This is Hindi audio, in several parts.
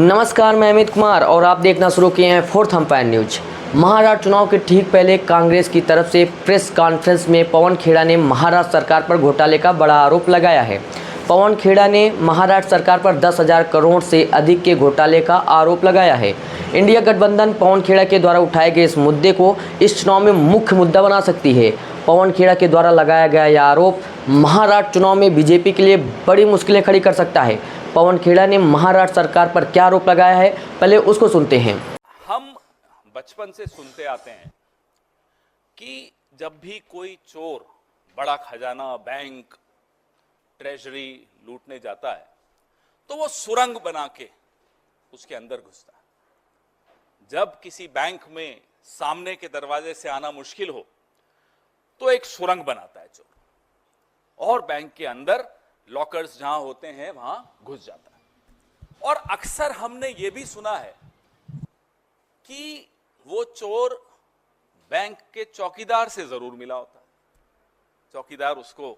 नमस्कार, मैं अमित कुमार और आप देखना शुरू किए हैं फोर्थ अंपायर न्यूज। महाराष्ट्र चुनाव के ठीक पहले कांग्रेस की तरफ से प्रेस कॉन्फ्रेंस में पवन खेड़ा ने महाराष्ट्र सरकार पर घोटाले का बड़ा आरोप लगाया है। पवन खेड़ा ने महाराष्ट्र सरकार पर 10,000 करोड़ से अधिक के घोटाले का आरोप लगाया है। इंडिया गठबंधन पवन खेड़ा के द्वारा उठाए गए इस मुद्दे को इस चुनाव में मुख्य मुद्दा बना सकती है। पवन खेड़ा के द्वारा लगाया गया यह आरोप महाराष्ट्र चुनाव में बीजेपी के लिए बड़ी मुश्किलें खड़ी कर सकता है। पवन खेड़ा ने महाराष्ट्र सरकार पर क्या आरोप लगाया है, पहले उसको सुनते हैं। हम बचपन से सुनते आते हैं कि जब भी कोई चोर बड़ा खजाना, बैंक, ट्रेजरी लूटने जाता है तो वो सुरंग बना के उसके अंदर घुसता है। जब किसी बैंक में सामने के दरवाजे से आना मुश्किल हो तो एक सुरंग बनाता है चोर और बैंक के अंदर लॉकर्स जहां होते हैं वहां घुस जाता है। और अक्सर हमने ये भी सुना है कि वो चोर बैंक के चौकीदार से जरूर मिला होता है। चौकीदार उसको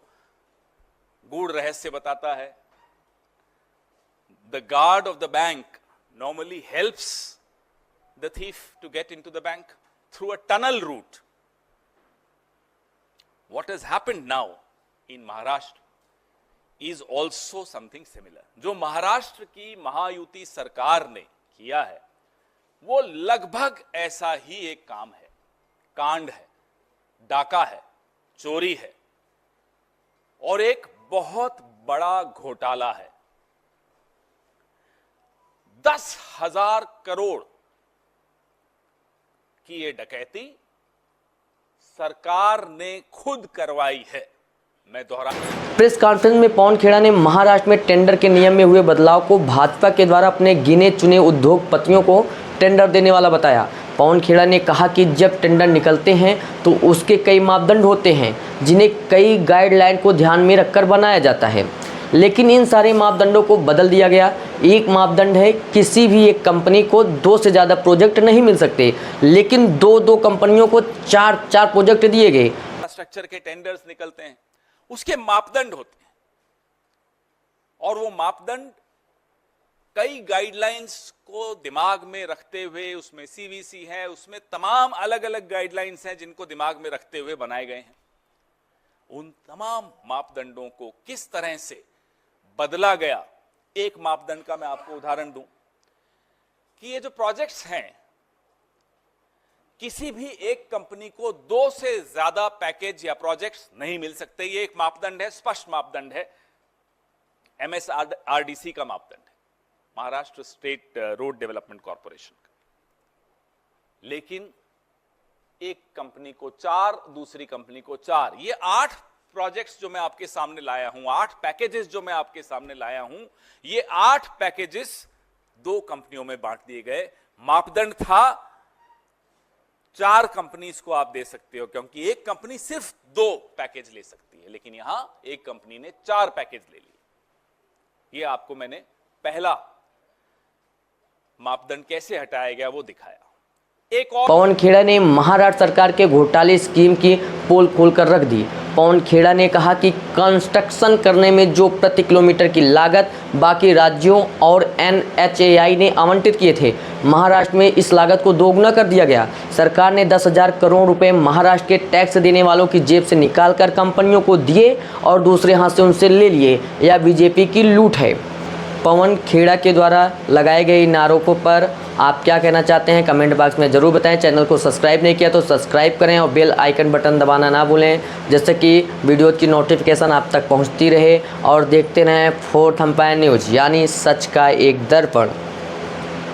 गूढ़ रहस्य बताता है। The guard of the bank normally helps the thief to get into the bank through a tunnel route. What has happened now in Maharashtra is also something similar. जो महाराष्ट्र की महायुति सरकार ने किया है वो लगभग ऐसा ही एक काम है, कांड है, डाका है, चोरी है और एक बहुत बड़ा घोटाला है। 10,000 करोड़ की ये डकैती सरकार ने खुद करवाई है। मैं दोहरा प्रेस कॉन्फ्रेंस में पवन खेड़ा ने महाराष्ट्र में टेंडर के नियम में हुए बदलाव को भाजपा के द्वारा अपने गिने चुने उद्योगपतियों को टेंडर देने वाला बताया। पवन खेड़ा ने कहा कि जब टेंडर निकलते हैं तो उसके कई मापदंड होते हैं जिन्हें कई गाइडलाइन को ध्यान में रखकर बनाया जाता है, लेकिन इन सारे मापदंडों को बदल दिया गया। एक मापदंड है किसी भी एक कंपनी को 2 से ज़्यादा प्रोजेक्ट नहीं मिल सकते, लेकिन दो कंपनियों को 4 प्रोजेक्ट दिए गए। इंफ्रास्ट्रक्चर के टेंडर्स निकलते हैं, उसके मापदंड होते हैं और वो मापदंड कई गाइडलाइंस को दिमाग में रखते हुए, उसमें सीवीसी है, उसमें तमाम अलग अलग गाइडलाइंस हैं जिनको दिमाग में रखते हुए बनाए गए हैं। उन तमाम मापदंडों को किस तरह से बदला गया, एक मापदंड का मैं आपको उदाहरण दूं कि ये जो प्रोजेक्ट्स हैं, किसी भी एक कंपनी को 2 से ज्यादा पैकेज या प्रोजेक्ट्स नहीं मिल सकते। ये एक मापदंड है, स्पष्ट मापदंड है, MSRDC का मापदंड है, Maharashtra state road development corporation का। लेकिन एक कंपनी को 4, दूसरी कंपनी को 4, ये 8 प्रोजेक्ट्स जो मैं आपके सामने लाया हूं, 8 पैकेजेस जो मैं आपके सामने लाया हूं, ये 8 पैकेजेस 2 कंपनियों में बांट दिए गए। मापदंड था 4 कंपनीज को आप दे सकते हो क्योंकि एक कंपनी सिर्फ 2 पैकेज ले सकती है, लेकिन यहां एक कंपनी ने 4 पैकेज ले लिए। ये आपको मैंने पहला मापदंड कैसे हटाया गया वो दिखाया। एक और पवन खेड़ा ने महाराष्ट्र सरकार के घोटाले स्कीम की पोल खोलकर रख दी। पवन खेड़ा ने कहा कि कंस्ट्रक्शन करने में जो प्रति किलोमीटर की लागत बाकी राज्यों और NHAI ने आवंटित किए थे, महाराष्ट्र में इस लागत को दोगुना कर दिया गया। सरकार ने 10,000 करोड़ रुपए महाराष्ट्र के टैक्स देने वालों की जेब से निकालकर कंपनियों को दिए और दूसरे हाथ से उनसे ले लिए। यह बीजेपी की लूट है। पवन खेड़ा के द्वारा लगाए गए इन आरोपों पर आप क्या कहना चाहते हैं, कमेंट बॉक्स में ज़रूर बताएं। चैनल को सब्सक्राइब नहीं किया तो सब्सक्राइब करें और बेल आइकन बटन दबाना ना भूलें, जिससे कि वीडियो की नोटिफिकेशन आप तक पहुंचती रहे। और देखते रहें फोर्थ अंपायर न्यूज़, यानी सच का एक दर्पण।